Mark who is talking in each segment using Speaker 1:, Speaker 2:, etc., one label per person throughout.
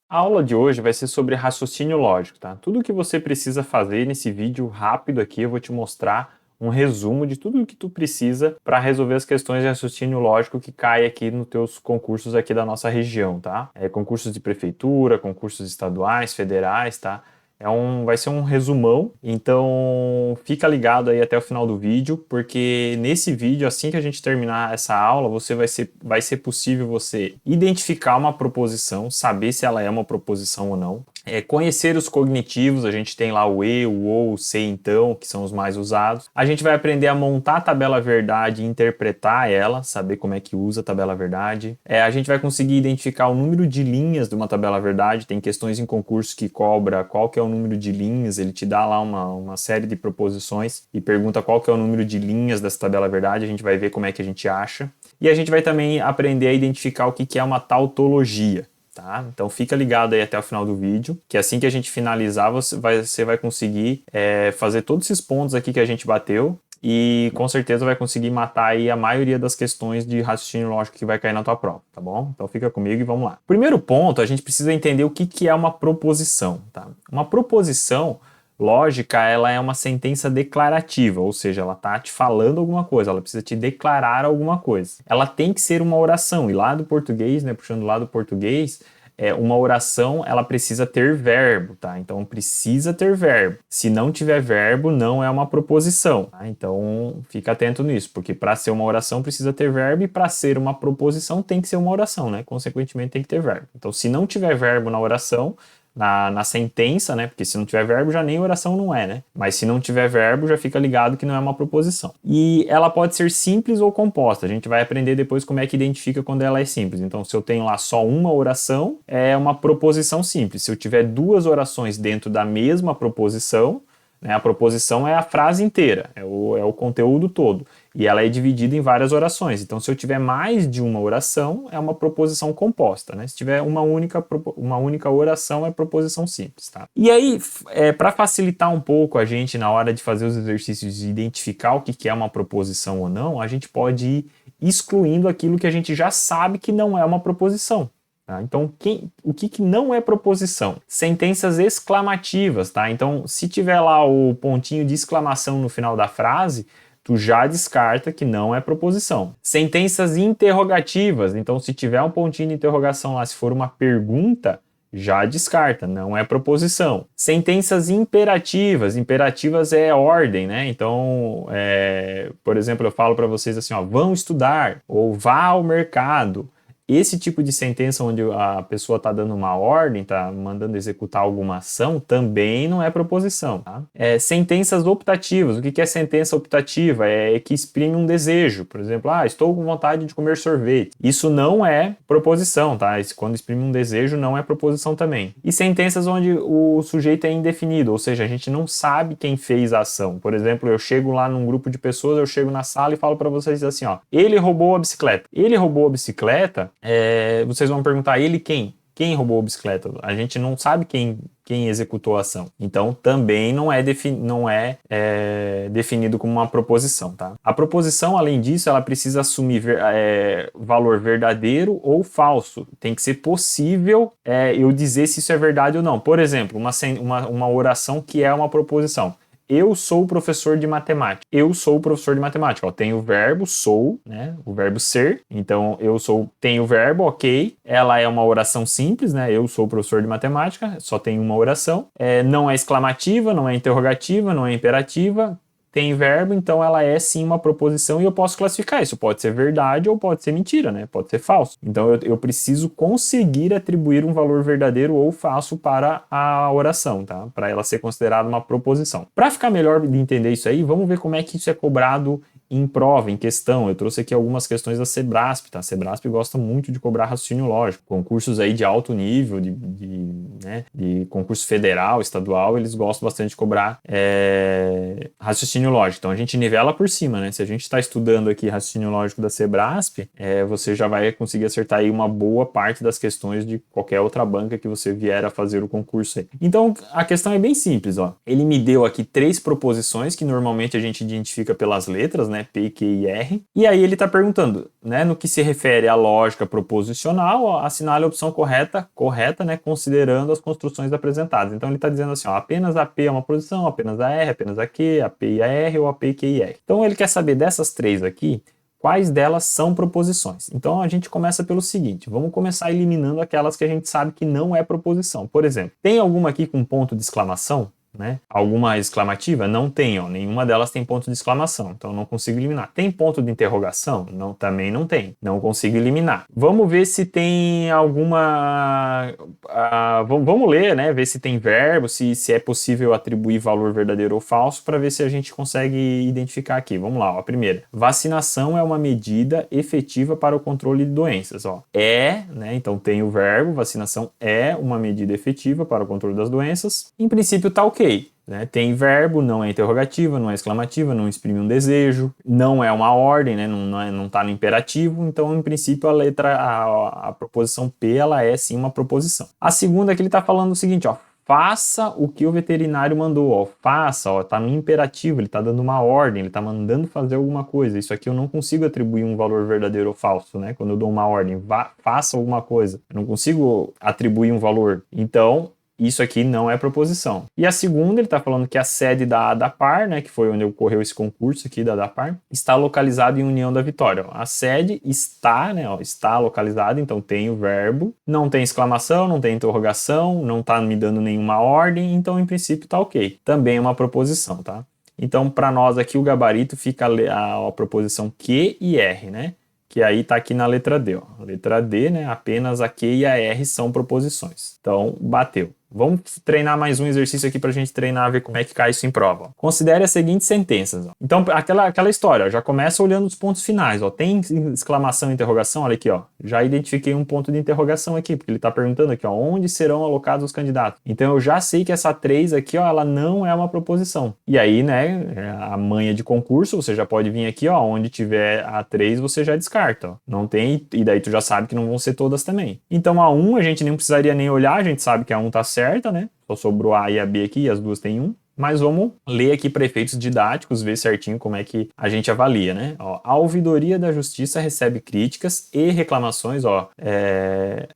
Speaker 1: A aula de hoje vai ser sobre raciocínio lógico, tá? Tudo o que você precisa fazer nesse vídeo rápido aqui, eu vou te mostrar um resumo de tudo o que tu precisa para resolver as questões de raciocínio lógico que cai aqui nos teus concursos aqui da nossa região, tá? Concursos de prefeitura, concursos estaduais, federais, tá? Vai ser um resumão, então fica ligado aí até o final do vídeo, porque nesse vídeo, assim que a gente terminar essa aula, vai ser possível você identificar uma proposição, saber se ela é uma proposição ou não, conhecer os cognitivos, a gente tem lá o e, o ou, o se, então, que são os mais usados. A gente vai aprender a montar a tabela verdade e interpretar ela, saber como é que usa a tabela verdade. A gente vai conseguir identificar o número de linhas de uma tabela verdade, tem questões em concurso que cobra qual que é o número de linhas, ele te dá lá uma série de proposições e pergunta qual que é o número de linhas dessa tabela verdade, a gente vai ver como é que a gente acha. E a gente vai também aprender a identificar o que é uma tautologia. Tá? Então fica ligado aí até o final do vídeo, que assim que a gente finalizar, você vai conseguir fazer todos esses pontos aqui que a gente bateu e com certeza vai conseguir matar aí a maioria das questões de raciocínio lógico que vai cair na tua prova, tá bom? Então fica comigo e vamos lá. Primeiro ponto, a gente precisa entender o que é uma proposição, tá? Uma proposição lógica, ela é uma sentença declarativa, ou seja, ela tá te falando alguma coisa, ela precisa te declarar alguma coisa. Ela tem que ser uma oração, e lá do português, né, puxando lá do português, uma oração, ela precisa ter verbo, tá? Então precisa ter verbo. Se não tiver verbo, não é uma proposição, tá? Então fica atento nisso, porque para ser uma oração precisa ter verbo e para ser uma proposição tem que ser uma oração, né? Consequentemente tem que ter verbo. Então se não tiver verbo na oração, na sentença, né? Porque se não tiver verbo, já nem oração não é, né? Mas se não tiver verbo, já fica ligado que não é uma proposição. E ela pode ser simples ou composta. A gente vai aprender depois como é que identifica quando ela é simples. Então, se eu tenho lá só uma oração, é uma proposição simples. Se eu tiver duas orações dentro da mesma proposição, né, a proposição é a frase inteira, é o conteúdo todo. E ela é dividida em várias orações. Então, se eu tiver mais de uma oração, é uma proposição composta, né? Se tiver uma única oração, é proposição simples, tá? E aí, para facilitar um pouco a gente na hora de fazer os exercícios de identificar o que é uma proposição ou não, a gente pode ir excluindo aquilo que a gente já sabe que não é uma proposição. Tá? Então, o que não é proposição? Sentenças exclamativas, tá? Então, se tiver lá o pontinho de exclamação no final da frase, tu já descarta que não é proposição. Sentenças interrogativas, então se tiver um pontinho de interrogação lá, se for uma pergunta, já descarta, não é proposição. Sentenças imperativas, imperativas é ordem, né? Então, por exemplo, eu falo para vocês assim, ó, vão estudar, ou vá ao mercado. Esse tipo de sentença onde a pessoa está dando uma ordem, está mandando executar alguma ação, também não é proposição. Tá? Sentenças optativas. O que é sentença optativa? É que exprime um desejo. Por exemplo, estou com vontade de comer sorvete. Isso não é proposição, tá? Quando exprime um desejo, não é proposição também. E sentenças onde o sujeito é indefinido, ou seja, a gente não sabe quem fez a ação. Por exemplo, eu chego lá num grupo de pessoas, eu chego na sala e falo para vocês assim, ó, ele roubou a bicicleta. Ele roubou a bicicleta, vocês vão perguntar, ele quem? Quem roubou a bicicleta? A gente não sabe quem executou a ação. Então, também não é definido como uma proposição. Tá? A proposição, além disso, ela precisa assumir valor verdadeiro ou falso. Tem que ser possível eu dizer se isso é verdade ou não. Por exemplo, uma oração que é uma proposição. Eu sou professor de matemática. Eu sou professor de matemática. Tem o verbo sou, né? O verbo ser. Então, tem o verbo, ok. Ela é uma oração simples, né? Eu sou professor de matemática. Só tem uma oração. Não é exclamativa, não é interrogativa, não é imperativa. Tem verbo, então ela é sim uma proposição e eu posso classificar isso. Pode ser verdade ou pode ser mentira, né? Pode ser falso. Então eu preciso conseguir atribuir um valor verdadeiro ou falso para a oração, tá? Para ela ser considerada uma proposição. Para ficar melhor de entender isso aí, vamos ver como é que isso é cobrado em prova, em questão. Eu trouxe aqui algumas questões da Sebrasp, tá? A Sebrasp gosta muito de cobrar raciocínio lógico. Concursos aí de alto nível, de né, de concurso federal, estadual, eles gostam bastante de cobrar raciocínio lógico. Então a gente nivela por cima, né? Se a gente está estudando aqui raciocínio lógico da Sebrasp, você já vai conseguir acertar aí uma boa parte das questões de qualquer outra banca que você vier a fazer o concurso aí. Então a questão é bem simples, ó. Ele me deu aqui 3 proposições que normalmente a gente identifica pelas letras, né? P, Q e R. E aí ele está perguntando, né? No que se refere à lógica proposicional, ó, assinale a opção correta, né? Considerando as construções apresentadas. Então ele está dizendo assim, ó, apenas a P é uma proposição, apenas a R, apenas a Q, a P e a R ou a P, Q e R. Então ele quer saber dessas 3 aqui, quais delas são proposições. Então a gente começa pelo seguinte, vamos começar eliminando aquelas que a gente sabe que não é proposição. Por exemplo, tem alguma aqui com ponto de exclamação? Né? Alguma exclamativa? Não tem, ó. Nenhuma delas tem ponto de exclamação, então não consigo eliminar. Tem ponto de interrogação? Não, também não tem, não consigo eliminar. Vamos ver se tem alguma... vamos ler, né? Ver se tem verbo, se é possível atribuir valor verdadeiro ou falso, para ver se a gente consegue identificar aqui. Vamos lá, ó. A primeira. Vacinação é uma medida efetiva para o controle de doenças, ó. Né? Então tem o verbo, vacinação é uma medida efetiva para o controle das doenças. Em princípio tá ok. Né? Tem verbo, não é interrogativa, não é exclamativa, não exprime um desejo, não é uma ordem, né? Não está no imperativo, então em princípio a proposição P ela é sim uma proposição. A segunda é que ele está falando o seguinte, ó, faça o que o veterinário mandou, ó, faça, ó, tá no imperativo, ele está dando uma ordem, ele está mandando fazer alguma coisa. Isso aqui eu não consigo atribuir um valor verdadeiro ou falso, né? Quando eu dou uma ordem, faça alguma coisa, eu não consigo atribuir um valor. Então isso aqui não é proposição. E a segunda, ele está falando que a sede da ADAPAR, né, que foi onde ocorreu esse concurso aqui da ADAPAR, está localizada em União da Vitória. Ó. A sede está, né, ó, está localizada, então tem o verbo, não tem exclamação, não tem interrogação, não está me dando nenhuma ordem, então em princípio está ok. Também é uma proposição, tá? Então para nós aqui o gabarito fica a proposição Q e R, né? Que aí está aqui na letra D. Ó. A letra D, né, apenas a Q e a R são proposições. Então, bateu. Vamos treinar mais um exercício aqui para a gente treinar, ver como é que cai isso em prova. Ó. Considere as seguintes sentenças. Ó. Então, aquela história, ó, já começa olhando os pontos finais. Ó. Tem exclamação e interrogação? Olha aqui, ó. Já identifiquei um ponto de interrogação aqui, porque ele está perguntando aqui, ó, onde serão alocados os candidatos. Então, eu já sei que essa 3 aqui, ó, ela não é uma proposição. E aí, né, a manha de concurso, você já pode vir aqui, ó, onde tiver a 3, você já descarta. Ó. Não tem, e daí tu já sabe que não vão ser todas também. Então, a 1 a gente nem precisaria nem olhar, a gente sabe que a 1 tá certa, né? Só sobrou a A e a B aqui, e as duas têm 1. Mas vamos ler aqui para efeitos didáticos, ver certinho como é que a gente avalia, né? Ó, a Ouvidoria da Justiça recebe críticas e reclamações, ó,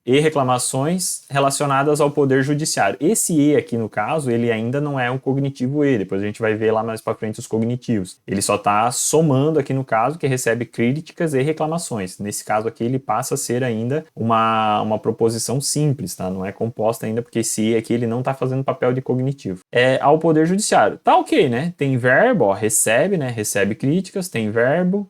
Speaker 1: e reclamações relacionadas ao Poder Judiciário. Esse E aqui, no caso, ele ainda não é um cognitivo E, depois a gente vai ver lá mais para frente os cognitivos. Ele só está somando aqui no caso, que recebe críticas e reclamações. Nesse caso aqui, ele passa a ser ainda uma proposição simples, tá? Não é composta ainda, porque esse E aqui, ele não está fazendo papel de cognitivo. Ao Poder Judiciário. Tá ok, né? Tem verbo, ó, recebe, né? Recebe críticas, tem verbo,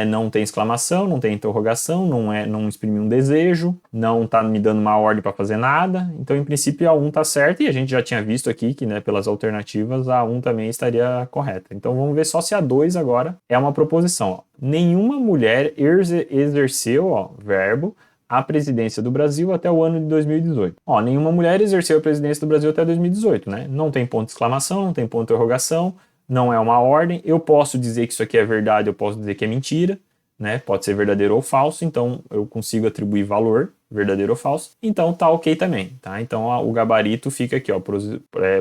Speaker 1: não tem exclamação, não tem interrogação, não exprime um desejo, não tá me dando uma ordem para fazer nada. Então, em princípio, a 1 tá certa e a gente já tinha visto aqui que, né, pelas alternativas, a 1 também estaria correta. Então, vamos ver só se a 2 agora é uma proposição. Ó. Nenhuma mulher exerceu, ó, verbo, a presidência do Brasil até o ano de 2018. Ó, nenhuma mulher exerceu a presidência do Brasil até 2018, né? Não tem ponto de exclamação, não tem ponto de interrogação, não é uma ordem. Eu posso dizer que isso aqui é verdade, eu posso dizer que é mentira, né? Pode ser verdadeiro ou falso, então eu consigo atribuir valor, verdadeiro ou falso. Então tá ok também, tá? Então o gabarito fica aqui, ó,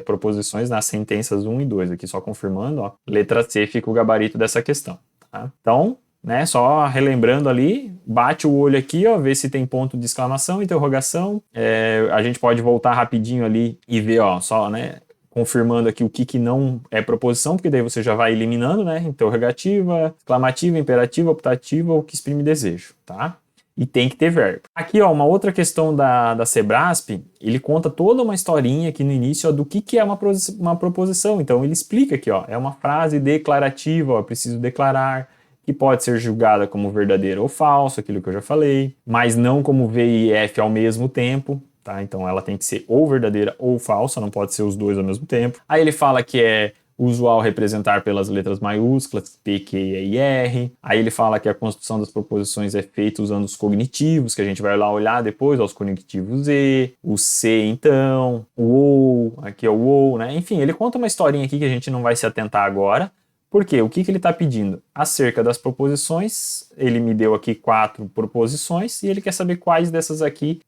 Speaker 1: proposições nas sentenças 1 e 2, aqui só confirmando, ó. Letra C fica o gabarito dessa questão, tá? Então, né, só relembrando ali, bate o olho aqui, ó, vê se tem ponto de exclamação, interrogação. A gente pode voltar rapidinho ali e ver, ó, só, né, confirmando aqui o que não é proposição, porque daí você já vai eliminando, né, interrogativa, exclamativa, imperativa, optativa, ou que exprime desejo, tá? E tem que ter verbo. Aqui, ó, uma outra questão da Sebrasp, ele conta toda uma historinha aqui no início, ó, do que é uma proposição. Então ele explica aqui, ó, é uma frase declarativa, ó, preciso declarar, que pode ser julgada como verdadeira ou falsa, aquilo que eu já falei, mas não como V e F ao mesmo tempo, tá? Então ela tem que ser ou verdadeira ou falsa, não pode ser os dois ao mesmo tempo. Aí ele fala que é usual representar pelas letras maiúsculas, P, Q e R. Aí ele fala que a construção das proposições é feita usando os cognitivos, que a gente vai lá olhar depois, ó, os cognitivos E, o C então, o OU, aqui é o OU, né? Enfim, ele conta uma historinha aqui que a gente não vai se atentar agora. Por quê? O que ele está pedindo? Acerca das proposições, ele me deu aqui 4 proposições e ele quer saber quais dessas aqui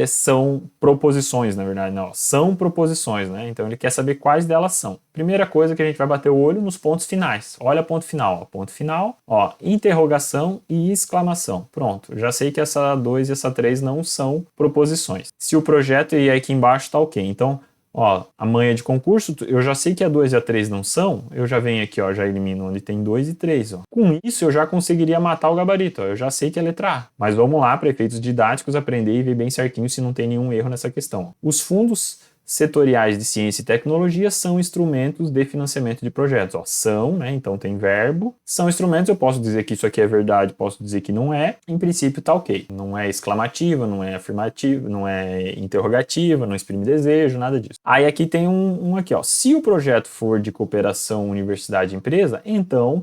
Speaker 1: são proposições, na verdade. Não, são proposições, né? Então ele quer saber quais delas são. Primeira coisa que a gente vai bater o olho nos pontos finais. Olha ponto final. Ó, ponto final, ó, interrogação e exclamação. Pronto, já sei que essa 2 e essa 3 não são proposições. Se o projeto e aqui embaixo está ok. Então, ó, a manha de concurso, eu já sei que a 2 e a 3 não são, eu já venho aqui, ó, já elimino onde tem 2 e 3, ó. Com isso, eu já conseguiria matar o gabarito, ó, eu já sei que é letra A. Mas vamos lá, para efeitos didáticos, aprender e ver bem certinho se não tem nenhum erro nessa questão. Os fundos setoriais de ciência e tecnologia são instrumentos de financiamento de projetos. Ó, são, né? Então tem verbo. São instrumentos, eu posso dizer que isso aqui é verdade, posso dizer que não é. Em princípio tá ok. Não é exclamativa, não é afirmativa, não é interrogativa, não exprime desejo, nada disso. Aí aqui tem um aqui, ó. Se o projeto for de cooperação universidade-empresa, então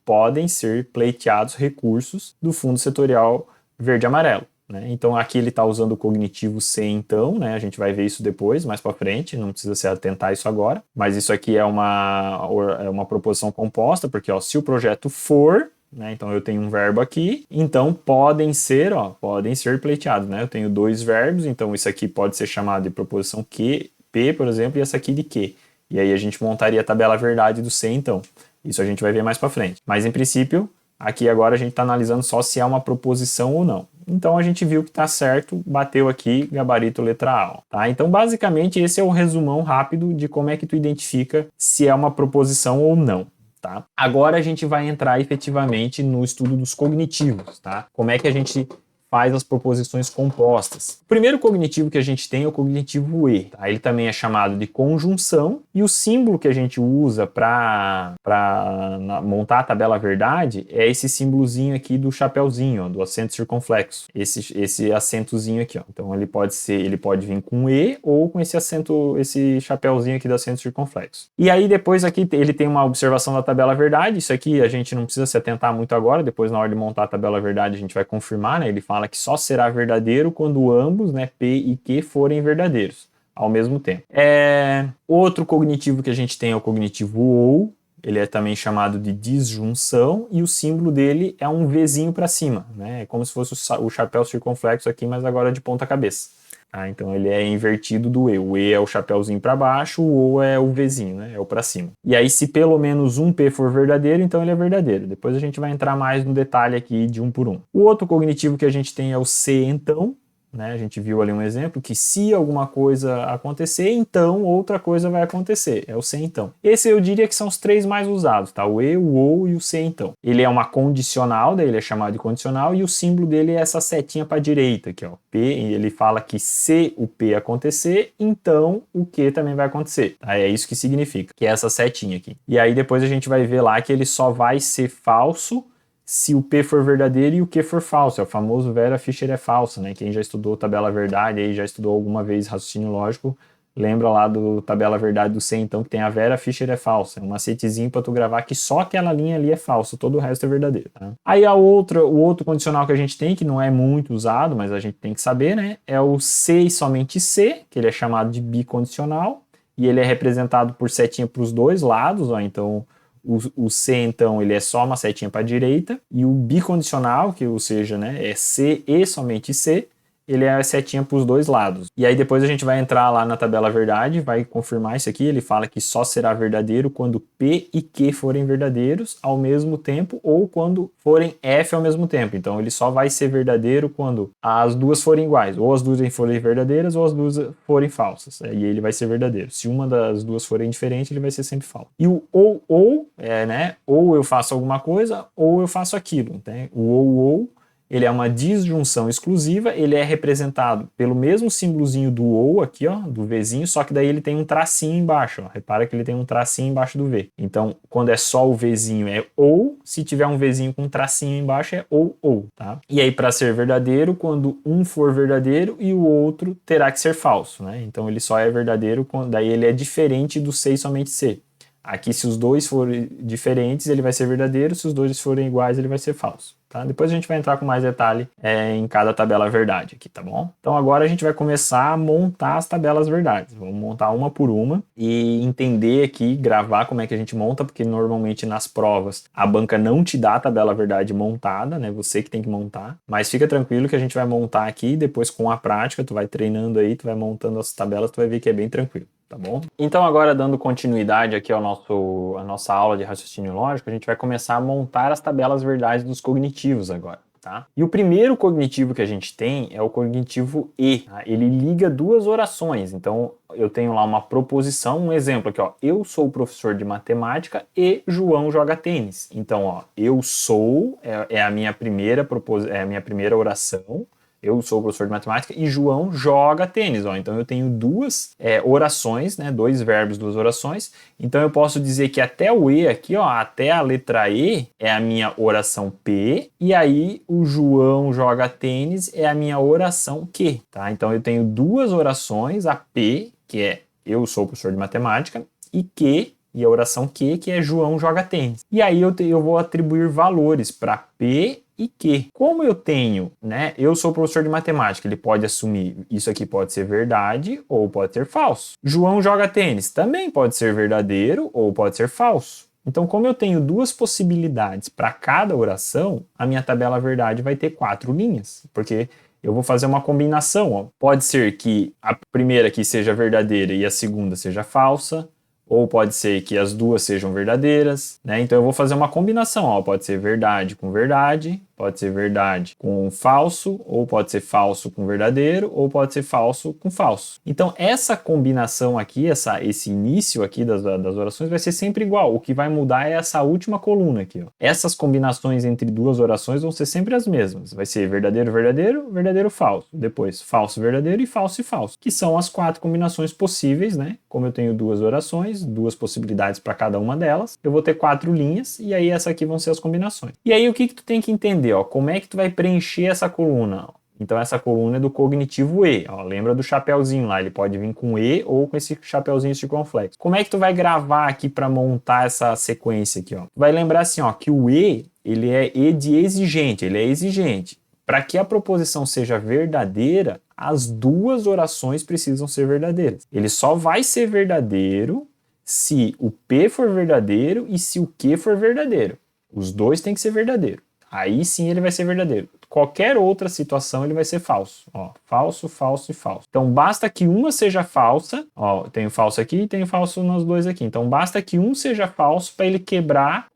Speaker 1: podem ser pleiteados recursos do fundo setorial verde-amarelo. Né? Então aqui ele está usando o cognitivo C então, né? A gente vai ver isso depois, mais para frente, não precisa se atentar a isso agora, mas isso aqui é uma proposição composta, porque ó, se o projeto for, né? Então eu tenho um verbo aqui, então podem ser pleiteados, né? Eu tenho 2 verbos, então isso aqui pode ser chamado de proposição que, P, por exemplo, e essa aqui de que. E aí a gente montaria a tabela verdade do C então. Isso a gente vai ver mais para frente. Mas em princípio, aqui agora a gente está analisando só se é uma proposição ou não. Então a gente viu que está certo, bateu aqui, gabarito letra A. Tá? Então basicamente esse é o resumão rápido de como é que tu identifica se é uma proposição ou não. Tá? Agora a gente vai entrar efetivamente no estudo dos cognitivos. Tá? Como é que a gente faz as proposições compostas. O primeiro cognitivo que a gente tem é o cognitivo E. Tá? Ele também é chamado de conjunção e o símbolo que a gente usa para montar a tabela verdade é esse símbolozinho aqui do chapeuzinho, ó, do acento circunflexo. Esse acentozinho aqui. Ó. Então ele pode vir com E ou com esse acento, esse chapeuzinho aqui do acento circunflexo. E aí depois aqui ele tem uma observação da tabela verdade. Isso aqui a gente não precisa se atentar muito agora. Depois na hora de montar a tabela verdade a gente vai confirmar, né? Ele fala que só será verdadeiro quando ambos, né, P e Q, forem verdadeiros ao mesmo tempo. Outro cognitivo que a gente tem é o cognitivo OU, ele é também chamado de disjunção e o símbolo dele é um Vzinho para cima, né? É como se fosse o chapéu circunflexo aqui, mas agora de ponta cabeça. Ah, então ele é invertido do E. O E é o chapéuzinho para baixo, o O é o Vzinho, né? É o para cima. E aí, se pelo menos um P for verdadeiro, então ele é verdadeiro. Depois a gente vai entrar mais no detalhe aqui de um por um. O outro cognitivo que a gente tem é o C então. Né? A gente viu ali um exemplo que se alguma coisa acontecer, então outra coisa vai acontecer. É o C então. Esse eu diria que são os 3 mais usados, tá? O E, o OU e o C então. Ele é uma condicional, daí ele é chamado de condicional e o símbolo dele é essa setinha para a direita aqui, ó. P, e ele fala que se o P acontecer, então o Q também vai acontecer. Tá? É isso que significa, que é essa setinha aqui. E aí depois a gente vai ver lá que ele só vai ser falso se o P for verdadeiro e o Q for falso. É o famoso Vera Fischer é falso, né? Quem já estudou tabela verdade aí, já estudou alguma vez raciocínio lógico, lembra lá do tabela verdade do C, então, que tem a Vera Fischer é falsa. É um macetezinho para tu gravar que só aquela linha ali é falso, todo o resto é verdadeiro. Tá? Aí o outro condicional que a gente tem, que não é muito usado, mas a gente tem que saber, né? É o C e somente C, que ele é chamado de bicondicional, e ele é representado por setinha para os dois lados, ó, então o C, então, ele é só uma setinha para a direita, e o bicondicional, que ou seja, né, é C e somente C, ele é a setinha para os dois lados. E aí depois a gente vai entrar lá na tabela verdade, vai confirmar isso aqui, ele fala que só será verdadeiro quando P e Q forem verdadeiros ao mesmo tempo, ou quando forem F ao mesmo tempo. Então ele só vai ser verdadeiro quando as duas forem iguais, ou as duas forem verdadeiras, ou as duas forem falsas. E ele vai ser verdadeiro. Se uma das duas forem diferente, ele vai ser sempre falso. E o ou né, ou eu faço alguma coisa, ou eu faço aquilo. Né? O ou ele é uma disjunção exclusiva, ele é representado pelo mesmo símbolozinho do OU aqui, ó, do Vzinho, só que daí ele tem um tracinho embaixo, ó. Repara que ele tem um tracinho embaixo do V. Então, quando é só o Vzinho é OU, se tiver um Vzinho com um tracinho embaixo é OU, tá? E aí, para ser verdadeiro, quando um for verdadeiro e o outro terá que ser falso, né? Então, ele só é verdadeiro quando daí ele é diferente do C e somente C. Aqui, se os dois forem diferentes, ele vai ser verdadeiro, se os dois forem iguais, ele vai ser falso. Tá? Depois a gente vai entrar com mais detalhe em cada tabela verdade aqui, tá bom? Então agora a gente vai começar a montar as tabelas verdades. Vamos montar uma por uma e entender aqui, gravar como é que a gente monta, porque normalmente nas provas a banca não te dá a tabela verdade montada, né? Você que tem que montar. Mas fica tranquilo que a gente vai montar aqui e depois com a prática, tu vai treinando aí, tu vai montando as tabelas, tu vai ver que é bem tranquilo. Tá bom? Então agora dando continuidade aqui à nossa aula de raciocínio lógico, a gente vai começar a montar as tabelas verdades dos cognitivos agora, tá? E o primeiro cognitivo que a gente tem é o cognitivo E, tá? Ele liga duas orações, então eu tenho lá uma proposição, um exemplo aqui, ó, eu sou professor de matemática e João joga tênis. Então, ó, eu sou é a minha primeira oração. Eu sou professor de matemática e João joga tênis. Ó. Então eu tenho duas orações, né? Dois verbos, duas orações. Então eu posso dizer que até o E aqui, ó, até a letra E é a minha oração P. E aí o João joga tênis é a minha oração Q. Tá? Então eu tenho duas orações, a P, que é eu sou professor de matemática, e Q, e a oração Q, que é João joga tênis. E aí eu vou atribuir valores para P e Q. Como eu tenho, né, eu sou professor de matemática, ele pode assumir, isso aqui pode ser verdade ou pode ser falso. João joga tênis, também pode ser verdadeiro ou pode ser falso. Então, como eu tenho duas possibilidades para cada oração, a minha tabela verdade vai ter 4 linhas, porque eu vou fazer uma combinação. Ó. Pode ser que a primeira aqui seja verdadeira e a segunda seja falsa, ou pode ser que as duas sejam verdadeiras, né? Então eu vou fazer uma combinação, ó. Pode ser verdade com verdade, pode ser verdade com falso, ou pode ser falso com verdadeiro, ou pode ser falso com falso. Então essa combinação aqui, esse início aqui das orações vai ser sempre igual. O que vai mudar é essa última coluna aqui, ó. Essas combinações entre duas orações vão ser sempre as mesmas. Vai ser verdadeiro, verdadeiro, verdadeiro, falso. Depois falso, verdadeiro e falso, que são as 4 combinações possíveis, né? Como eu tenho duas orações, duas possibilidades para cada uma delas, eu vou ter 4 linhas e aí essa aqui vão ser as combinações. E aí o que tu tem que entender? Ó, como é que tu vai preencher essa coluna? Então essa coluna é do cognitivo E. Ó, lembra do chapeuzinho lá, ele pode vir com E ou com esse chapeuzinho circunflexo. Como é que tu vai gravar aqui para montar essa sequência aqui? Ó? Tu vai lembrar assim, ó, que o E, ele é E de exigente, ele é exigente. Para que a proposição seja verdadeira, as duas orações precisam ser verdadeiras. Ele só vai ser verdadeiro se o P for verdadeiro e se o Q for verdadeiro. Os dois têm que ser verdadeiro. Aí sim ele vai ser verdadeiro. Qualquer outra situação ele vai ser falso. Ó, falso, falso e falso. Então basta que uma seja falsa. Ó, tenho falso aqui e tenho falso nos dois aqui. Então basta que um seja falso para ele quebrar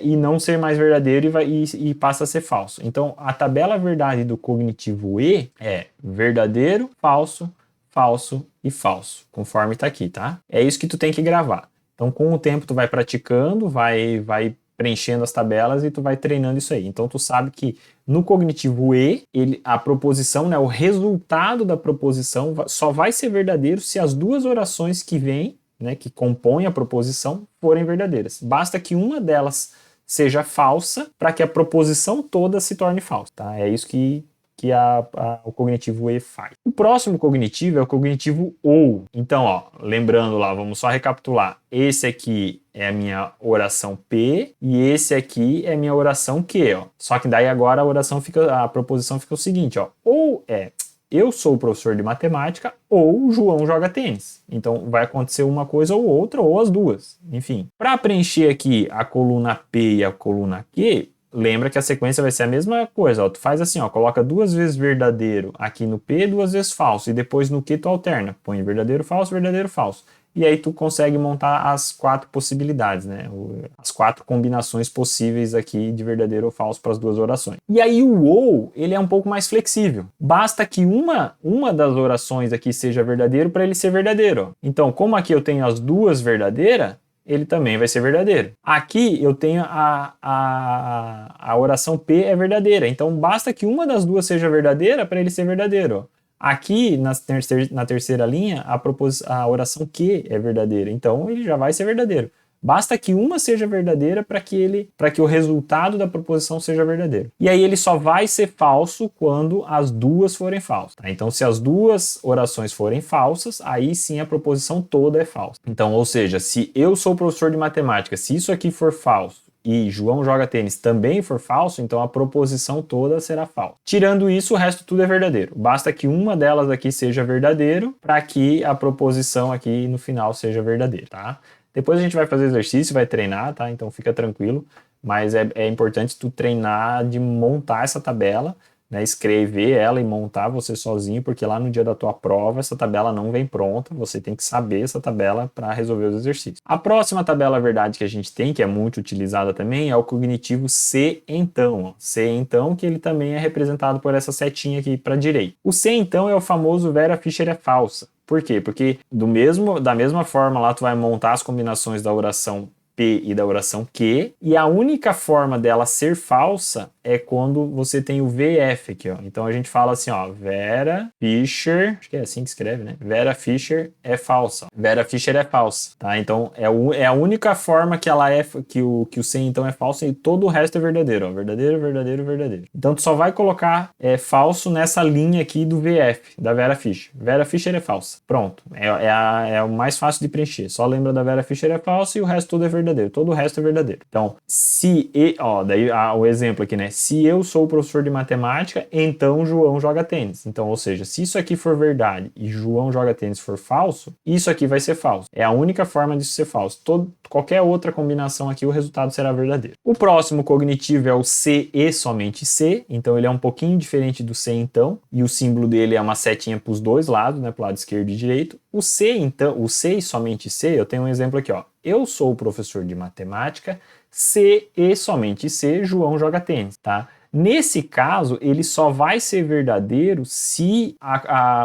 Speaker 1: e não ser mais verdadeiro e passa a ser falso. Então a tabela verdade do cognitivo E é verdadeiro, falso, falso e falso. Conforme está aqui, tá? É isso que tu tem que gravar. Então com o tempo tu vai praticando, vai preenchendo as tabelas e tu vai treinando isso aí. Então tu sabe que no cognitivo E, a proposição, né, o resultado da proposição só vai ser verdadeiro se as duas orações que vêm, né, que compõem a proposição, forem verdadeiras. Basta que uma delas seja falsa para que a proposição toda se torne falsa. Tá? É isso que o cognitivo E faz. O próximo cognitivo é o cognitivo OU. Então, ó, lembrando lá, vamos só recapitular. Esse aqui é a minha oração P e esse aqui é a minha oração Q, ó. Só que daí agora a proposição fica o seguinte, ó. Ou eu sou o professor de matemática ou o João joga tênis. Então vai acontecer uma coisa ou outra ou as duas. Enfim, para preencher aqui a coluna P e a coluna Q, lembra que a sequência vai ser a mesma coisa, ó. Tu faz assim, ó, coloca 2 vezes verdadeiro aqui no P, 2 vezes falso, e depois no Q tu alterna, põe verdadeiro, falso, e aí tu consegue montar as 4 possibilidades, né, as 4 combinações possíveis aqui de verdadeiro ou falso para as duas orações. E aí o ou, ele é um pouco mais flexível, basta que uma das orações aqui seja verdadeiro para ele ser verdadeiro, ó. Então, como aqui eu tenho as duas verdadeiras, ele também vai ser verdadeiro. Aqui eu tenho a oração P é verdadeira, então basta que uma das duas seja verdadeira para ele ser verdadeiro. Aqui, na terceira linha, a oração Q é verdadeira, então ele já vai ser verdadeiro. Basta que uma seja verdadeira para que o resultado da proposição seja verdadeiro. E aí ele só vai ser falso quando as duas forem falsas. Tá? Então, se as duas orações forem falsas, aí sim a proposição toda é falsa. Então, ou seja, se eu sou professor de matemática, se isso aqui for falso e João joga tênis também for falso, então a proposição toda será falsa. Tirando isso, o resto tudo é verdadeiro. Basta que uma delas aqui seja verdadeiro para que a proposição aqui no final seja verdadeira, tá? Depois a gente vai fazer exercício, vai treinar, tá? Então fica tranquilo, mas é importante tu treinar de montar essa tabela, né, escrever ela e montar você sozinho, porque lá no dia da tua prova essa tabela não vem pronta, você tem que saber essa tabela para resolver os exercícios. A próxima tabela verdade que a gente tem, que é muito utilizada também, é o cognitivo se então. Ó. Se então, que ele também é representado por essa setinha aqui para a direita. O se então é o famoso Vera Fischer é falsa. Por quê? Porque da mesma forma lá tu vai montar as combinações da oração P e da oração Q, e a única forma dela ser falsa é quando você tem o VF aqui, ó. Então a gente fala assim, ó, Vera Fischer, acho que é assim que escreve, né? Vera Fischer é falsa. Vera Fischer é falsa, tá? Então é a única forma que ela é, que o se então é falso e todo o resto é verdadeiro, ó. Verdadeiro, verdadeiro, verdadeiro. Então tu só vai colocar falso nessa linha aqui do VF, da Vera Fischer. Vera Fischer é falsa. Pronto. É o mais fácil de preencher. Só lembra da Vera Fischer é falsa e o resto tudo é verdadeiro. Todo o resto é verdadeiro. Então, o exemplo aqui, né? Se eu sou o professor de matemática, então João joga tênis. Então, ou seja, se isso aqui for verdade e João joga tênis for falso, isso aqui vai ser falso. É a única forma disso ser falso. Qualquer outra combinação aqui, o resultado será verdadeiro. O próximo cognitivo é o se e somente se. Então, ele é um pouquinho diferente do se então. E o símbolo dele é uma setinha para os dois lados, né? Para o lado esquerdo e direito. O se então, o se e somente se, eu tenho um exemplo aqui, ó. Eu sou o professor de matemática, se e somente se João joga tênis, tá? Nesse caso, ele só vai ser verdadeiro se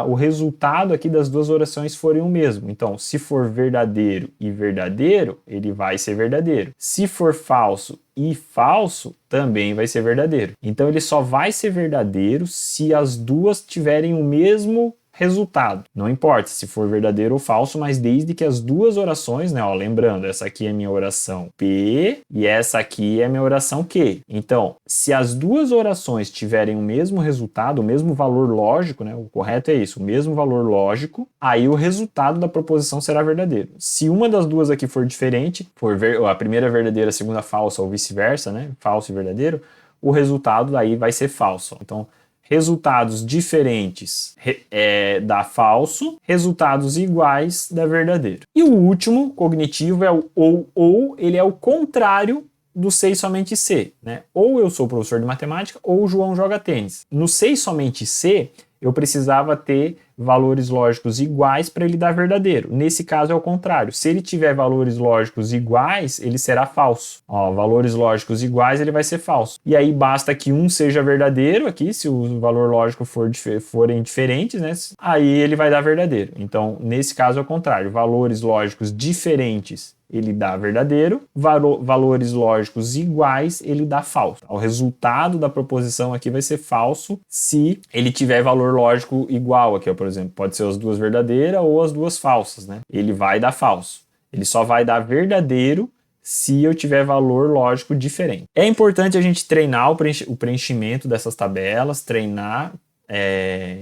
Speaker 1: o resultado aqui das duas orações forem o mesmo. Então, se for verdadeiro e verdadeiro, ele vai ser verdadeiro. Se for falso e falso, também vai ser verdadeiro. Então, ele só vai ser verdadeiro se as duas tiverem o mesmo resultado. Não importa se for verdadeiro ou falso, mas desde que as duas orações, né, ó, lembrando, essa aqui é minha oração P e essa aqui é minha oração Q. Então, se as duas orações tiverem o mesmo resultado, o mesmo valor lógico, né, o correto é isso, o mesmo valor lógico, aí o resultado da proposição será verdadeiro. Se uma das duas aqui for diferente, a primeira verdadeira, a segunda falsa ou vice-versa, né, falso e verdadeiro, o resultado daí vai ser falso. Então, resultados diferentes dá falso, resultados iguais dá verdadeiro. E o último cognitivo é o ou, ele é o contrário do sei somente se, né? Ou eu sou professor de matemática ou o João joga tênis. No sei somente se, eu precisava ter valores lógicos iguais para ele dar verdadeiro. Nesse caso é o contrário. Se ele tiver valores lógicos iguais, ele será falso. Ó, valores lógicos iguais, ele vai ser falso. E aí basta que um seja verdadeiro aqui, se o valor lógico forem diferentes, né? Aí ele vai dar verdadeiro. Então, nesse caso é o contrário. Valores lógicos diferentes, ele dá verdadeiro, valores lógicos iguais, ele dá falso. O resultado da proposição aqui vai ser falso se ele tiver valor lógico igual aqui, ó, por exemplo. Pode ser as duas verdadeiras ou as duas falsas, né? Ele vai dar falso. Ele só vai dar verdadeiro se eu tiver valor lógico diferente. É importante a gente treinar o preenchimento dessas tabelas, treinar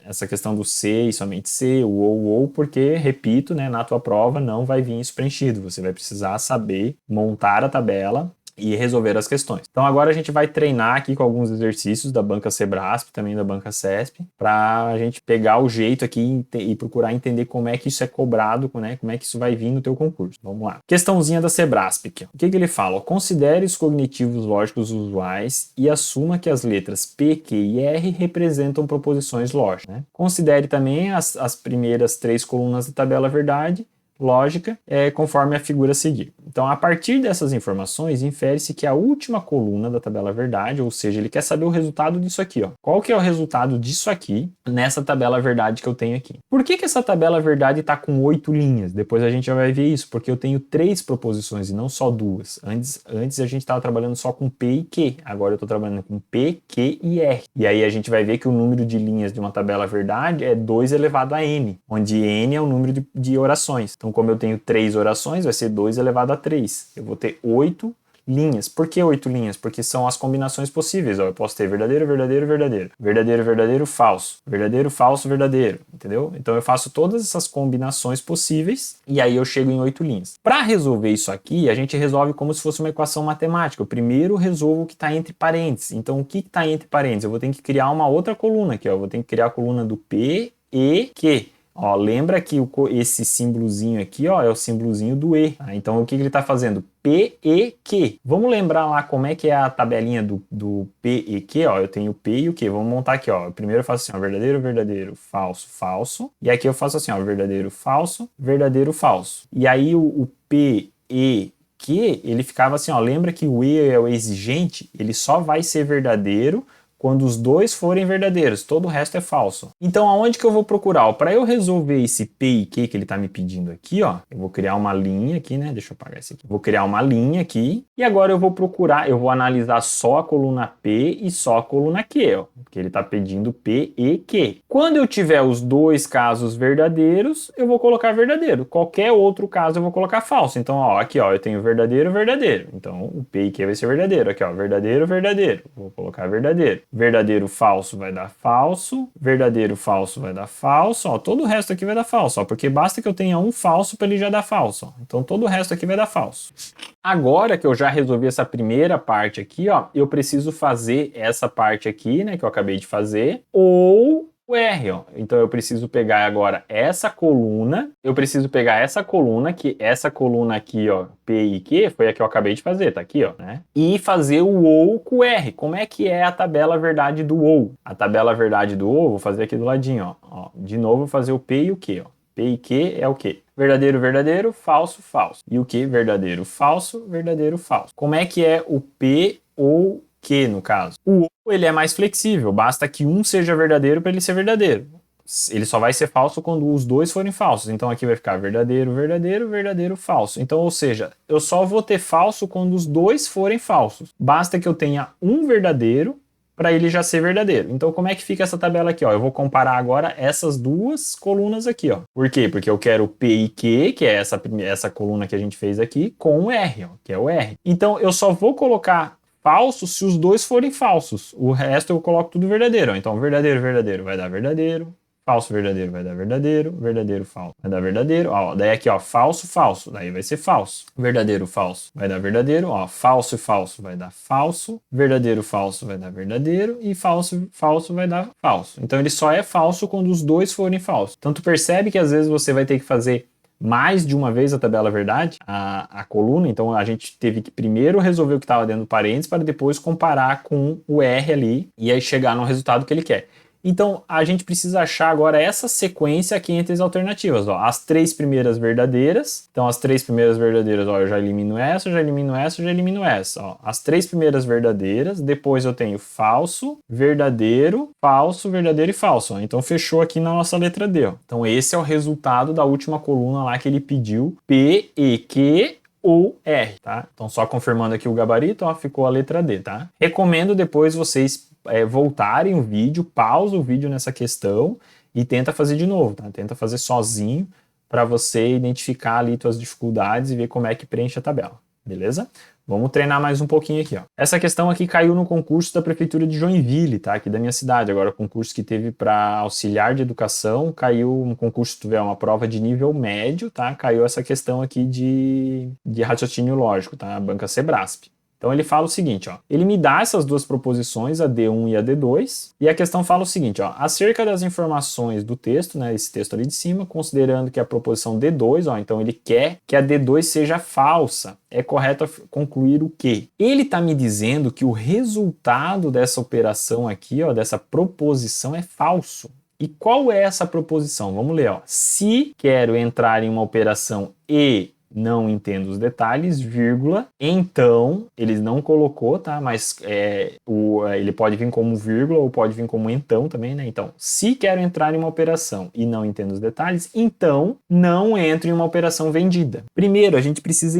Speaker 1: essa questão do se e somente se, o ou, porque, repito, né, na tua prova não vai vir isso preenchido. Você vai precisar saber montar a tabela e resolver as questões. Então agora a gente vai treinar aqui com alguns exercícios da banca Sebrasp, também da banca CESP, para a gente pegar o jeito aqui e procurar entender como é que isso é cobrado, né? Como é que isso vai vir no teu concurso. Vamos lá. Questãozinha da Sebrasp aqui. O que ele fala? Considere os cognitivos lógicos usuais e assuma que as letras P, Q e R representam proposições lógicas. Né? Considere também as primeiras 3 colunas da tabela verdade lógica, conforme a figura a seguir. Então, a partir dessas informações, infere-se que a última coluna da tabela verdade, ou seja, ele quer saber o resultado disso aqui, ó. Qual que é o resultado disso aqui nessa tabela verdade que eu tenho aqui? Por que essa tabela verdade está com 8 linhas? Depois a gente já vai ver isso, porque eu tenho 3 proposições e não só 2. Antes a gente estava trabalhando só com P e Q, agora eu estou trabalhando com P, Q e R. E aí a gente vai ver que o número de linhas de uma tabela verdade é 2 elevado a N, onde N é o número de orações. Então, Então, como eu tenho 3 orações, vai ser 2 elevado a 3. Eu vou ter 8 linhas. Por que 8 linhas? Porque são as combinações possíveis. Ó, eu posso ter verdadeiro, verdadeiro, verdadeiro. Verdadeiro, verdadeiro, falso. Verdadeiro, falso, verdadeiro. Entendeu? Então eu faço todas essas combinações possíveis e aí eu chego em 8 linhas. Para resolver isso aqui, a gente resolve como se fosse uma equação matemática. Eu primeiro resolvo o que está entre parênteses. Então o que está entre parênteses? Eu vou ter que criar uma outra coluna aqui. Ó. Eu vou ter que criar a coluna do P, E, Q. Ó, lembra que esse símbolozinho aqui, ó, é o símbolozinho do E. Tá? Então, o que ele está fazendo? P, E, Q. Vamos lembrar lá como é que é a tabelinha do P, E, Q. Ó, eu tenho o P e o Q. Vamos montar aqui. Ó. Primeiro eu faço assim, ó, verdadeiro, verdadeiro, falso, falso. E aqui eu faço assim, ó, verdadeiro, falso, verdadeiro, falso. E aí o P, E, Q, ele ficava assim, ó, lembra que o E é o exigente? Ele só vai ser verdadeiro quando os dois forem verdadeiros, todo o resto é falso. Então, aonde que eu vou procurar? Para eu resolver esse P e Q que ele está me pedindo aqui, ó, eu vou criar uma linha aqui, né? Deixa eu apagar esse aqui. Vou criar uma linha aqui e agora eu vou procurar, eu vou analisar só a coluna P e só a coluna Q, ó, porque ele está pedindo P e Q. Quando eu tiver os dois casos verdadeiros, eu vou colocar verdadeiro. Qualquer outro caso eu vou colocar falso. Então, ó, aqui, ó, eu tenho verdadeiro, verdadeiro. Então, o P e Q vai ser verdadeiro. Aqui, ó, verdadeiro, verdadeiro. Vou colocar verdadeiro. Verdadeiro, falso vai dar falso. Verdadeiro, falso vai dar falso. Ó, todo o resto aqui vai dar falso, ó, porque basta que eu tenha um falso para ele já dar falso. Ó. Então todo o resto aqui vai dar falso. Agora que eu já resolvi essa primeira parte aqui, ó, eu preciso fazer essa parte aqui, né, que eu acabei de fazer, ou o R, ó. Então eu preciso pegar agora essa coluna, que essa coluna aqui, ó, P e Q, foi a que eu acabei de fazer, tá aqui, ó, né? E fazer o OU com o R. Como é que é a tabela verdade do OU? A tabela verdade do OU, vou fazer aqui do ladinho, ó. De novo, vou fazer o P e o Q, ó. P e Q é o quê? Verdadeiro, verdadeiro, falso, falso. E o Q? Verdadeiro, falso, verdadeiro, falso. Como é que é o P ou Q, no caso? O OU, ele é mais flexível, basta que um seja verdadeiro para ele ser verdadeiro. Ele só vai ser falso quando os dois forem falsos. Então aqui vai ficar verdadeiro, verdadeiro, verdadeiro, falso. Então, ou seja, eu só vou ter falso quando os dois forem falsos. Basta que eu tenha um verdadeiro para ele já ser verdadeiro. Então, como é que fica essa tabela aqui? Ó? Eu vou comparar agora essas duas colunas aqui. Ó. Por quê? Porque eu quero P e Q, que é essa coluna que a gente fez aqui, com o R, ó, que é o R. Então, eu só vou colocar falso se os dois forem falsos. O resto eu coloco tudo verdadeiro. Ó. Então, verdadeiro, verdadeiro vai dar verdadeiro. Falso, verdadeiro vai dar verdadeiro. Verdadeiro, falso vai dar verdadeiro. Ó, daí aqui, ó, falso, falso. Daí vai ser falso. Verdadeiro, falso vai dar verdadeiro. Ó, falso e falso vai dar falso. Verdadeiro, falso vai dar verdadeiro. E falso, falso vai dar falso. Então ele só é falso quando os dois forem falsos. Então tu percebe que às vezes você vai ter que fazer mais de uma vez a tabela verdade, a coluna. Então a gente teve que primeiro resolver o que estava dentro do parênteses para depois comparar com o R ali e aí chegar no resultado que ele quer. Então, a gente precisa achar agora essa sequência aqui entre as alternativas. Ó. As três primeiras verdadeiras. Então, as três primeiras verdadeiras, ó, eu já elimino essa, já elimino essa, já elimino essa. Ó. As três primeiras verdadeiras. Depois eu tenho falso, verdadeiro e falso. Ó. Então, fechou aqui na nossa letra D. Ó. Então, esse é o resultado da última coluna lá que ele pediu. P, E, Q ou R, tá? Então, só confirmando aqui o gabarito, ó, ficou a letra D, tá? Recomendo depois vocês voltarem o vídeo, pausa o vídeo nessa questão e tenta fazer de novo, tá? Tenta fazer sozinho para você identificar ali suas dificuldades e ver como é que preenche a tabela, beleza? Vamos treinar mais um pouquinho aqui, ó. Essa questão aqui caiu no concurso da Prefeitura de Joinville, tá? Aqui da minha cidade. Agora, o concurso que teve para auxiliar de educação, caiu um concurso, se tiver uma prova de nível médio, tá? Caiu essa questão aqui de raciocínio lógico, tá? A banca Sebrasp. Então ele fala o seguinte, ó, ele me dá essas duas proposições, a D1 e a D2, e a questão fala o seguinte, ó, acerca das informações do texto, né, esse texto ali de cima, considerando que a proposição D2, ó, então ele quer que a D2 seja falsa, é correto concluir o quê? Ele está me dizendo que o resultado dessa operação aqui, ó, dessa proposição é falso. E qual é essa proposição? Vamos ler, ó, se quero entrar em uma operação e não entendo os detalhes, vírgula, então, ele não colocou, tá? Mas ele pode vir como vírgula ou pode vir como então também, né? Então, se quero entrar em uma operação e não entendo os detalhes, então não entro em uma operação vendida. Primeiro, a gente precisa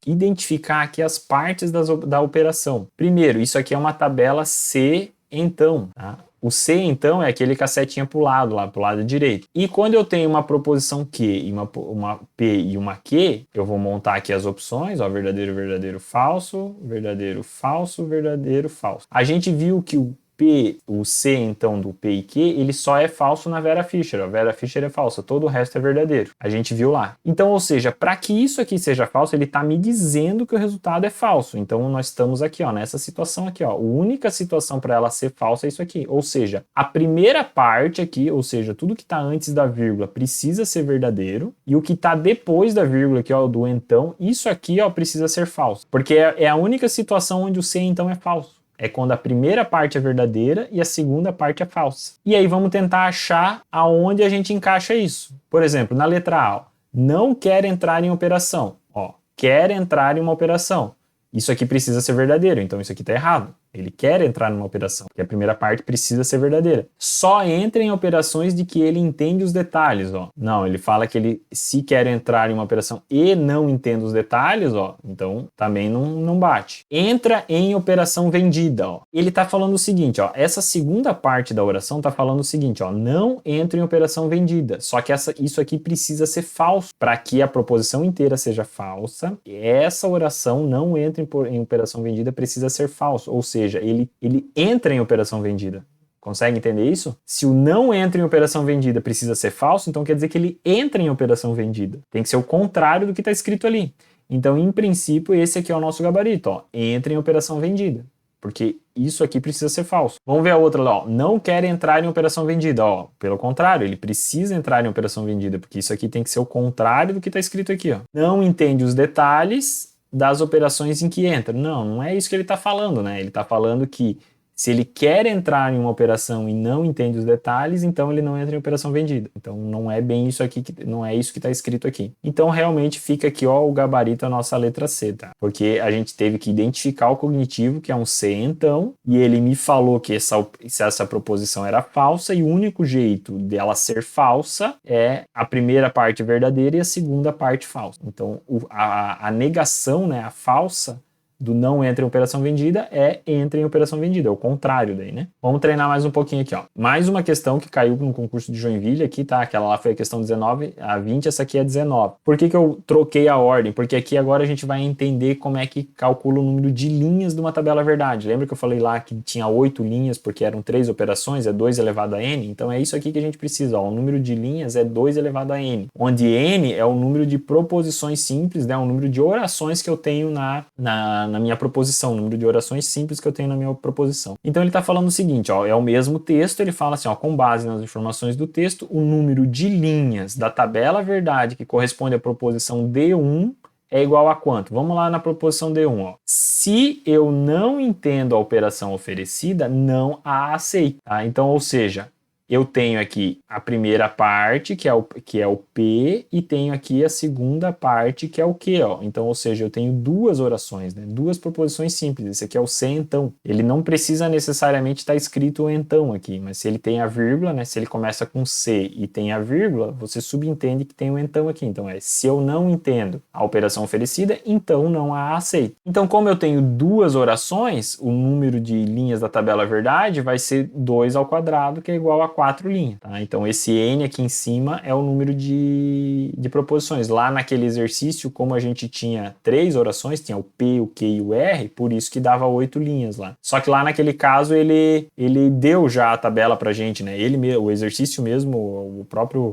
Speaker 1: identificar aqui as partes da operação. Primeiro, isso aqui é uma tabela C então, tá? O C, então, é aquele com a setinha pro lado, lá pro lado direito. E quando eu tenho uma proposição Q e uma P e uma Q, eu vou montar aqui as opções, ó, verdadeiro, verdadeiro, falso, verdadeiro, falso, verdadeiro, falso. A gente viu que o C, então, do P e Q, ele só é falso na Vera Fischer. A Vera Fischer é falsa, todo o resto é verdadeiro. A gente viu lá. Então, ou seja, para que isso aqui seja falso, ele está me dizendo que o resultado é falso. Então, nós estamos aqui, ó, nessa situação aqui, ó. A única situação para ela ser falsa é isso aqui. Ou seja, a primeira parte aqui, ou seja, tudo que está antes da vírgula precisa ser verdadeiro. E o que está depois da vírgula aqui, ó, do então, isso aqui, ó, precisa ser falso. Porque é a única situação onde o C, então, é falso. É quando a primeira parte é verdadeira e a segunda parte é falsa. E aí vamos tentar achar aonde a gente encaixa isso. Por exemplo, na letra A, ó, não quer entrar em operação. Ó, quer entrar em uma operação. Isso aqui precisa ser verdadeiro, então isso aqui está errado. Ele quer entrar numa operação, porque a primeira parte precisa ser verdadeira. Só entra em operações de que ele entende os detalhes, ó. Não, ele fala que ele se quer entrar em uma operação e não entende os detalhes, ó, então também não bate. Entra em operação vendida, ó. Ele tá falando o seguinte, ó, essa segunda parte da oração tá falando o seguinte, ó, não entra em operação vendida. Só que isso aqui precisa ser falso para que a proposição inteira seja falsa. Essa oração não entra em operação vendida, precisa ser falso, ou seja, ele entra em operação vendida. Consegue entender isso? Se o não entra em operação vendida precisa ser falso, então quer dizer que ele entra em operação vendida. Tem que ser o contrário do que está escrito ali. Então, em princípio, esse aqui é o nosso gabarito, ó. Entra em operação vendida. Porque isso aqui precisa ser falso. Vamos ver a outra lá, ó. Não quer entrar em operação vendida, ó. Pelo contrário, ele precisa entrar em operação vendida, porque isso aqui tem que ser o contrário do que está escrito aqui, ó. Não entende os detalhes das operações em que entra. Não é isso que ele está falando, né? Ele está falando que se ele quer entrar em uma operação e não entende os detalhes, então ele não entra em operação vendida. Então não é bem isso aqui, não é isso que está escrito aqui. Então realmente fica aqui, ó, o gabarito, a nossa letra C, tá? Porque a gente teve que identificar o cognitivo, que é um C então, e ele me falou que essa proposição era falsa, e o único jeito dela ser falsa é a primeira parte verdadeira e a segunda parte falsa. Então a negação, né, a falsa, do não entra em operação vendida entra em operação vendida, é o contrário daí, né? Vamos treinar mais um pouquinho aqui, ó. Mais uma questão que caiu no concurso de Joinville aqui, tá? Aquela lá foi a questão 19, a 20, essa aqui é 19. Por que eu troquei a ordem? Porque aqui agora a gente vai entender como é que calcula o número de linhas de uma tabela verdade. Lembra que eu falei lá que tinha 8 linhas porque eram 3 operações, é 2 elevado a n? Então é isso aqui que a gente precisa, ó. O número de linhas é 2 elevado a n, onde n é o número de proposições simples, né? O número de orações que eu tenho na minha proposição, o número de orações simples que eu tenho na minha proposição. Então ele está falando o seguinte, ó, é o mesmo texto, ele fala assim, ó, com base nas informações do texto, o número de linhas da tabela verdade que corresponde à proposição D1 é igual a quanto? Vamos lá na proposição D1, ó. Se eu não entendo a operação oferecida, não a aceito, tá? Então, ou seja, eu tenho aqui a primeira parte, que é o P, e tenho aqui a segunda parte, que é o Q, ó. Então, ou seja, eu tenho duas orações, né? Duas proposições simples. Esse aqui é o C, então. Ele não precisa necessariamente estar escrito o então aqui, mas se ele tem a vírgula, né? Se ele começa com C e tem a vírgula, você subentende que tem o então aqui. Então, se eu não entendo a operação oferecida, então não a aceito. Então, como eu tenho duas orações, o número de linhas da tabela verdade vai ser 2 ao quadrado, que é igual a 4 linhas, tá? Então esse N aqui em cima é o número de proposições. Lá naquele exercício, como a gente tinha 3 orações, tinha o P, o Q e o R, por isso que dava 8 linhas lá. Só que lá naquele caso ele deu já a tabela pra gente, né? O exercício mesmo,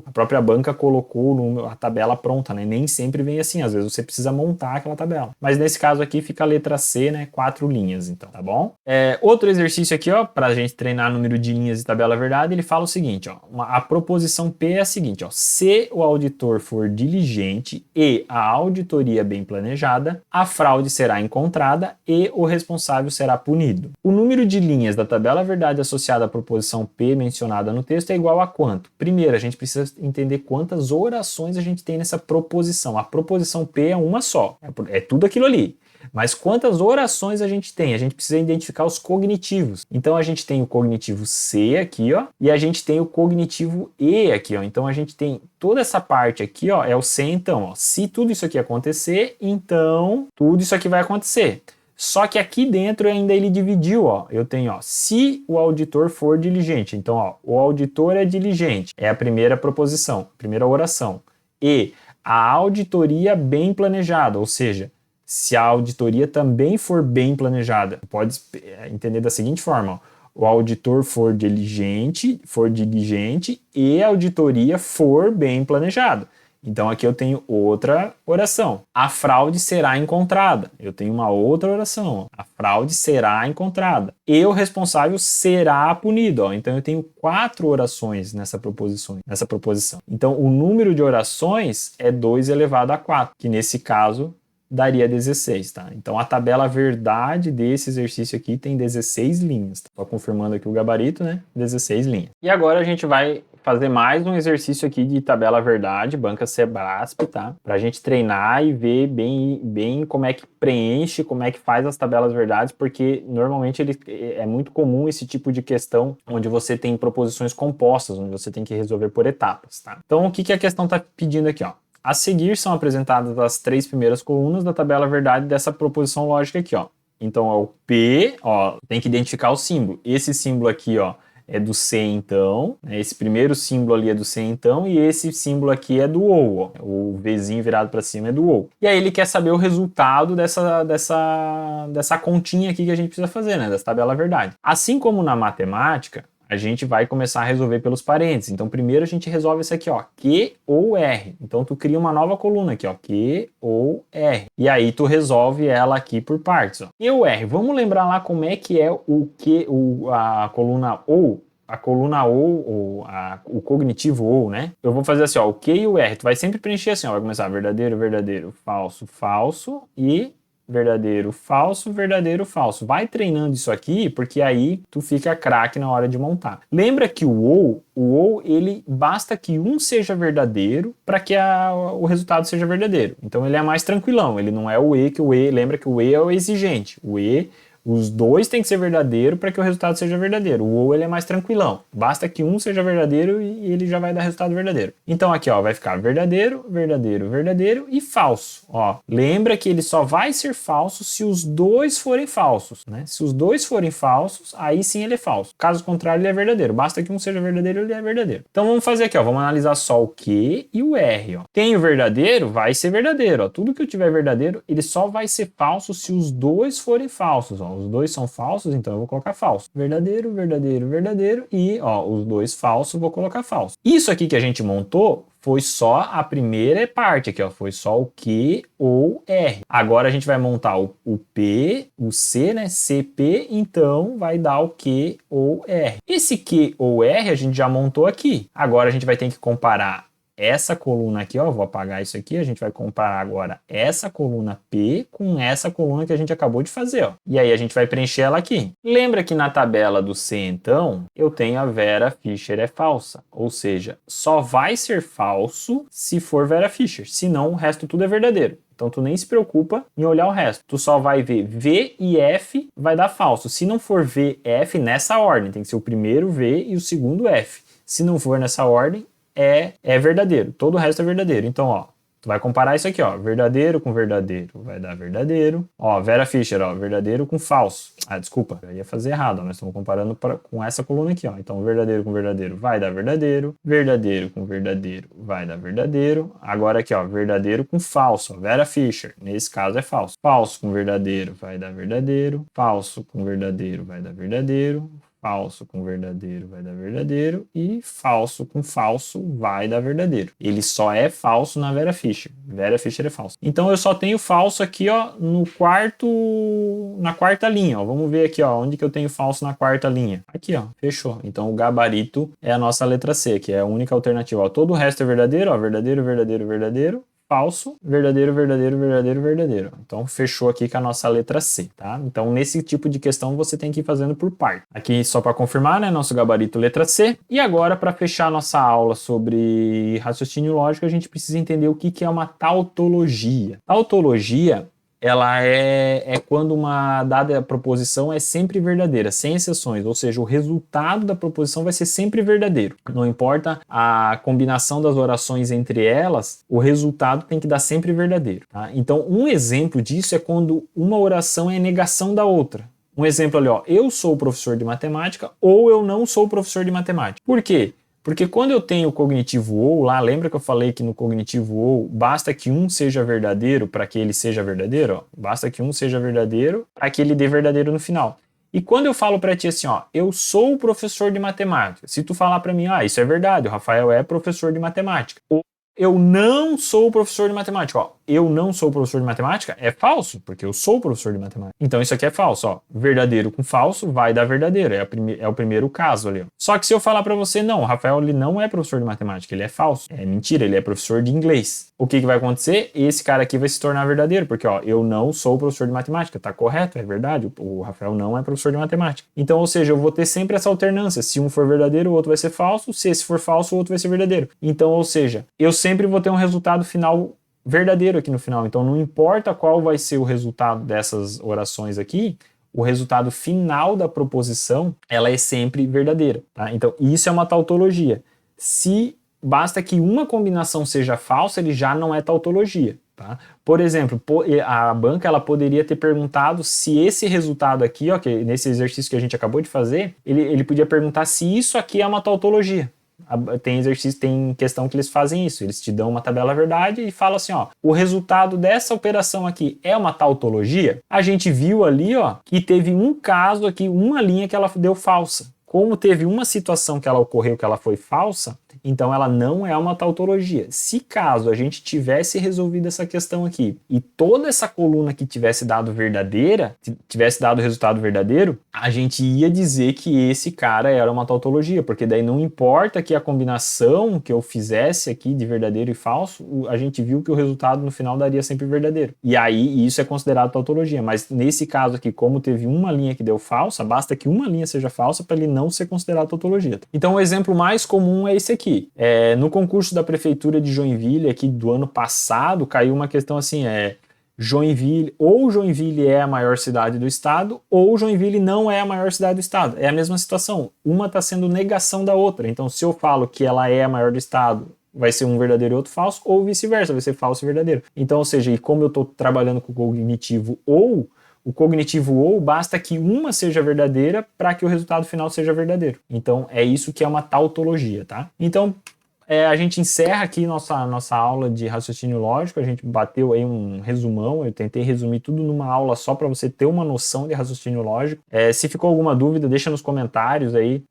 Speaker 1: a própria banca colocou a tabela pronta, né? Nem sempre vem assim, às vezes você precisa montar aquela tabela. Mas nesse caso aqui fica a letra C, né? 4 linhas, então, tá bom? Outro exercício aqui, ó, pra gente treinar número de linhas de tabela verdade, ele fala o seguinte, ó, a proposição P é a seguinte, ó, se o auditor for diligente e a auditoria bem planejada, a fraude será encontrada e o responsável será punido. O número de linhas da tabela verdade associada à proposição P mencionada no texto é igual a quanto? Primeiro, a gente precisa entender quantas orações a gente tem nessa proposição. A proposição P é uma só, é tudo aquilo ali. Mas quantas orações a gente tem? A gente precisa identificar os cognitivos. Então a gente tem o cognitivo C aqui, ó, e a gente tem o cognitivo E aqui, ó. Então a gente tem toda essa parte aqui, ó, é o C então, ó. Se tudo isso aqui acontecer, então tudo isso aqui vai acontecer. Só que aqui dentro ainda ele dividiu, ó. Eu tenho, ó, se o auditor for diligente. Então, ó, o auditor é diligente. É a primeira proposição, primeira oração. E a auditoria bem planejada, ou seja, se a auditoria também for bem planejada. Pode entender da seguinte forma, ó. O auditor for diligente e a auditoria for bem planejada. Então aqui eu tenho outra oração. A fraude será encontrada. Eu tenho uma outra oração. Ó. A fraude será encontrada. E o responsável será punido. Ó. Então eu tenho 4 orações nessa proposição. Então o número de orações é 2 elevado a 4, que nesse caso daria 16, tá? Então a tabela verdade desse exercício aqui tem 16 linhas. Tá? Só confirmando aqui o gabarito, né? 16 linhas. E agora a gente vai fazer mais um exercício aqui de tabela verdade, banca Sebrasp, tá? Pra gente treinar e ver bem como é que preenche, como é que faz as tabelas verdades, porque normalmente é muito comum esse tipo de questão onde você tem proposições compostas, onde você tem que resolver por etapas, tá? Então o que a questão tá pedindo aqui, ó? A seguir são apresentadas as 3 primeiras colunas da tabela verdade dessa proposição lógica aqui, ó. Então, ó, o P, ó, tem que identificar o símbolo. Esse símbolo aqui, ó, é do C então, né? Esse primeiro símbolo ali é do C então, e esse símbolo aqui é do OU, ó. O Vzinho virado para cima é do OU. E aí ele quer saber o resultado dessa continha aqui que a gente precisa fazer, né? Dessa tabela verdade. Assim como na matemática, a gente vai começar a resolver pelos parênteses. Então, primeiro a gente resolve isso aqui, ó, Q ou R. Então, tu cria uma nova coluna aqui, ó, Q ou R. E aí, tu resolve ela aqui por partes, ó. Q ou R. Vamos lembrar lá como é que é o Q, a coluna ou. A coluna ou o cognitivo ou, né? Eu vou fazer assim, ó, o Q e o R. Tu vai sempre preencher assim, ó. Vai começar verdadeiro, verdadeiro, falso, falso e verdadeiro, falso, verdadeiro, falso. Vai treinando isso aqui, porque aí tu fica craque na hora de montar. Lembra que o ou, ele basta que um seja verdadeiro para que o resultado seja verdadeiro. Então ele é mais tranquilão, ele não é o E, lembra que o E é o exigente. O E, os dois têm que ser verdadeiro para que o resultado seja verdadeiro. O ou ele é mais tranquilão. Basta que um seja verdadeiro e ele já vai dar resultado verdadeiro. Então aqui, ó, vai ficar verdadeiro, verdadeiro, verdadeiro e falso. Ó, lembra que ele só vai ser falso se os dois forem falsos, né? Se os dois forem falsos, aí sim ele é falso. Caso contrário, ele é verdadeiro. Basta que um seja verdadeiro, ele é verdadeiro. Então vamos fazer aqui, ó, vamos analisar só o Q e o R, ó. Tem o verdadeiro, vai ser verdadeiro, ó. Tudo que eu tiver verdadeiro, ele só vai ser falso se os dois forem falsos, ó. Os dois são falsos, então eu vou colocar falso. Verdadeiro, verdadeiro, verdadeiro e, ó, os dois falsos, vou colocar falso. Isso aqui que a gente montou foi só a primeira parte aqui, ó, foi só o Q ou R. Agora a gente vai montar o P, o C, né, CP, então vai dar o Q ou R. Esse Q ou R a gente já montou aqui. Agora a gente vai ter que comparar essa coluna aqui, ó, vou apagar isso aqui, a gente vai comparar agora essa coluna P com essa coluna que a gente acabou de fazer, ó. E aí a gente vai preencher ela aqui. Lembra que na tabela do C, então, eu tenho a Vera Fischer é falsa, ou seja, só vai ser falso se for Vera Fischer, senão o resto tudo é verdadeiro. Então tu nem se preocupa em olhar o resto. Tu só vai ver V e F, vai dar falso. Se não for V, F nessa ordem, tem que ser o primeiro V e o segundo F. Se não for nessa ordem, é verdadeiro. Todo o resto é verdadeiro. Então, ó, tu vai comparar isso aqui, ó, verdadeiro com verdadeiro, vai dar verdadeiro. Ó, Vera Fischer, ó, verdadeiro com falso. Ah, desculpa, eu ia fazer errado, ó, nós estamos comparando com essa coluna aqui, ó. Então, verdadeiro com verdadeiro vai dar verdadeiro, verdadeiro com verdadeiro vai dar verdadeiro. Agora aqui, ó, verdadeiro com falso, ó, Vera Fischer, nesse caso é falso. Falso com verdadeiro vai dar verdadeiro, falso com verdadeiro vai dar verdadeiro. Falso com verdadeiro vai dar verdadeiro e falso com falso vai dar verdadeiro. Ele só é falso na Vera Fischer. Vera Fischer é falso. Então eu só tenho falso aqui, ó, na quarta linha, ó. Vamos ver aqui, ó, onde que eu tenho falso na quarta linha. Aqui, ó, fechou. Então o gabarito é a nossa letra C, que é a única alternativa, ó. Todo o resto é verdadeiro, ó, verdadeiro, verdadeiro, verdadeiro. Falso, verdadeiro, verdadeiro, verdadeiro, verdadeiro. Então, fechou aqui com a nossa letra C, tá? Então, nesse tipo de questão, você tem que ir fazendo por parte. Aqui, só para confirmar, né? Nosso gabarito letra C. E agora, para fechar nossa aula sobre raciocínio lógico, a gente precisa entender o que é uma tautologia. Tautologia ela é quando uma dada proposição é sempre verdadeira, sem exceções, ou seja, o resultado da proposição vai ser sempre verdadeiro. Não importa a combinação das orações entre elas, o resultado tem que dar sempre verdadeiro. Tá? Então, um exemplo disso é quando uma oração é negação da outra. Um exemplo ali, ó, eu sou professor de matemática ou eu não sou professor de matemática. Por quê? Porque quando eu tenho o cognitivo ou lá, lembra que eu falei que no cognitivo ou basta que um seja verdadeiro para que ele seja verdadeiro? Ó, basta que um seja verdadeiro para que ele dê verdadeiro no final. E quando eu falo para ti assim, ó, eu sou o professor de matemática, se tu falar para mim, ah, isso é verdade, o Rafael é professor de matemática. Ou eu não sou professor de matemática, ó, eu não sou professor de matemática é falso, porque eu sou professor de matemática. Então isso aqui é falso, ó. Verdadeiro com falso vai dar verdadeiro, é o primeiro caso ali. Ó. Só que se eu falar para você, não, o Rafael ele não é professor de matemática, ele é falso. É mentira, ele é professor de inglês. O que vai acontecer? Esse cara aqui vai se tornar verdadeiro, porque ó, eu não sou professor de matemática, tá correto, é verdade, o Rafael não é professor de matemática. Então, ou seja, eu vou ter sempre essa alternância, se um for verdadeiro, o outro vai ser falso, se esse for falso, o outro vai ser verdadeiro. Então, ou seja, eu sempre vou ter um resultado final verdadeiro aqui no final. Então, não importa qual vai ser o resultado dessas orações aqui, o resultado final da proposição, ela é sempre verdadeira. Tá? Então, isso é uma tautologia. Se basta que uma combinação seja falsa, ele já não é tautologia. Tá? Por exemplo, a banca ela poderia ter perguntado se esse resultado aqui, ó, que nesse exercício que a gente acabou de fazer, ele podia perguntar se isso aqui é uma tautologia. Tem exercício, tem questão que eles fazem isso, eles te dão uma tabela verdade e falam assim, ó, o resultado dessa operação aqui é uma tautologia? A gente viu ali, ó, que teve um caso aqui, uma linha que ela deu falsa. Como teve uma situação que ela ocorreu que ela foi falsa, então ela não é uma tautologia. Se caso a gente tivesse resolvido essa questão aqui e toda essa coluna que tivesse dado verdadeira, tivesse dado resultado verdadeiro, a gente ia dizer que esse cara era uma tautologia, porque daí não importa que a combinação que eu fizesse aqui de verdadeiro e falso, a gente viu que o resultado no final daria sempre verdadeiro. E aí isso é considerado tautologia, mas nesse caso aqui, como teve uma linha que deu falsa, basta que uma linha seja falsa para ele não ser considerado tautologia. Então o exemplo mais comum é esse aqui. No concurso da Prefeitura de Joinville, aqui do ano passado, caiu uma questão assim, Joinville é a maior cidade do estado, ou Joinville não é a maior cidade do estado. É a mesma situação, uma está sendo negação da outra. Então se eu falo que ela é a maior do estado, vai ser um verdadeiro e outro falso, ou vice-versa, vai ser falso e verdadeiro. Então, ou seja, e como eu estou trabalhando com o cognitivo ou, o cognitivo ou basta que uma seja verdadeira para que o resultado final seja verdadeiro. Então, é isso que é uma tautologia, tá? Então, a gente encerra aqui nossa aula de raciocínio lógico, a gente bateu aí um resumão, eu tentei resumir tudo numa aula só para você ter uma noção de raciocínio lógico. Se ficou alguma dúvida, deixa nos comentários aí,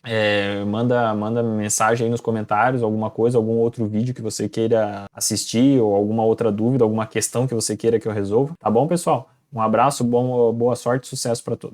Speaker 1: manda mensagem aí nos comentários, alguma coisa, algum outro vídeo que você queira assistir, ou alguma outra dúvida, alguma questão que você queira que eu resolva, tá bom, pessoal? Um abraço, boa sorte e sucesso para todos.